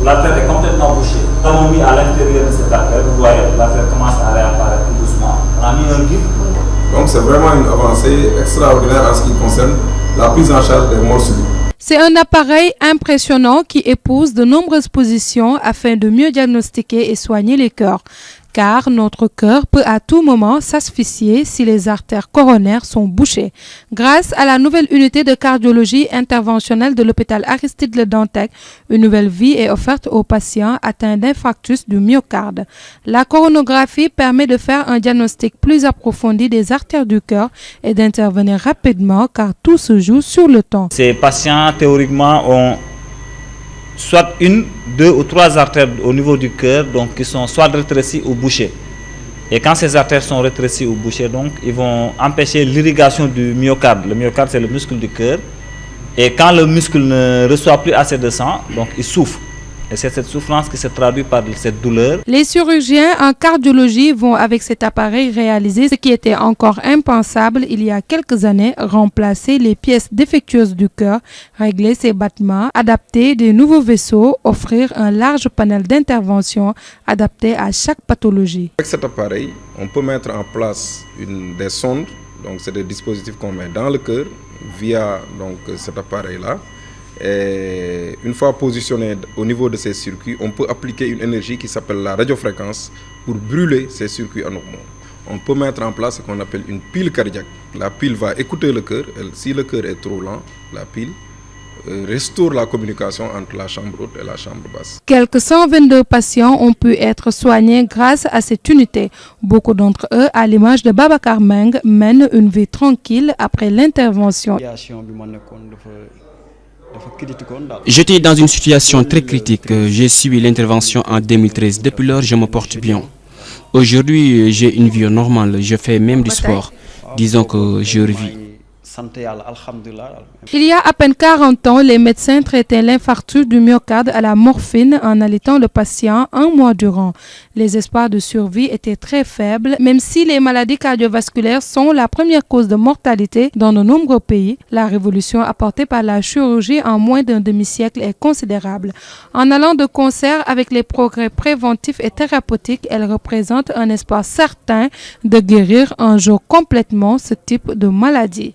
l'artère est complètement bouchée. Nous avons mis à l'intérieur de cette artère, vous voyez, l'artère commence à réapparaître tout doucement. On a mis un guide. Donc c'est vraiment une avancée extraordinaire en ce qui concerne la prise en charge des morts subites. C'est un appareil impressionnant qui épouse de nombreuses positions afin de mieux diagnostiquer et soigner les cœurs. Car notre cœur peut à tout moment s'asphyxier si les artères coronaires sont bouchées. Grâce à la nouvelle unité de cardiologie interventionnelle de l'hôpital Aristide Le Dantec, une nouvelle vie est offerte aux patients atteints d'infarctus du myocarde. La coronographie permet de faire un diagnostic plus approfondi des artères du cœur et d'intervenir rapidement car tout se joue sur le temps. Ces patients théoriquement ont soit une, deux ou trois artères au niveau du cœur, donc qui sont soit rétrécies ou bouchées. Et quand ces artères sont rétrécies ou bouchées, donc ils vont empêcher l'irrigation du myocarde. Le myocarde, c'est le muscle du cœur. Et quand le muscle ne reçoit plus assez de sang, donc il souffre. Et c'est cette souffrance qui se traduit par cette douleur. Les chirurgiens en cardiologie vont avec cet appareil réaliser ce qui était encore impensable il y a quelques années, remplacer les pièces défectueuses du cœur, régler ses battements, adapter des nouveaux vaisseaux, offrir un large panel d'intervention adapté à chaque pathologie. Avec cet appareil, on peut mettre en place des sondes, donc c'est des dispositifs qu'on met dans le cœur via donc, cet appareil-là. Et une fois positionné au niveau de ces circuits, on peut appliquer une énergie qui s'appelle la radiofréquence pour brûler ces circuits anormaux. On peut mettre en place ce qu'on appelle une pile cardiaque. La pile va écouter le cœur. Si le cœur est trop lent, la pile restaure la communication entre la chambre haute et la chambre basse. Quelques 122 patients ont pu être soignés grâce à cette unité. Beaucoup d'entre eux, à l'image de Babacar Meng, mènent une vie tranquille après l'intervention. J'étais dans une situation très critique. J'ai suivi l'intervention en 2013. Depuis lors, je me porte bien. Aujourd'hui, j'ai une vie normale. Je fais même du sport. Disons que je revis. Il y a à peine 40 ans, les médecins traitaient l'infarctus du myocarde à la morphine en allaitant le patient un mois durant. Les espoirs de survie étaient très faibles, même si les maladies cardiovasculaires sont la première cause de mortalité dans de nombreux pays. La révolution apportée par la chirurgie en moins d'un demi-siècle est considérable. En allant de concert avec les progrès préventifs et thérapeutiques, elle représente un espoir certain de guérir un jour complètement ce type de maladie.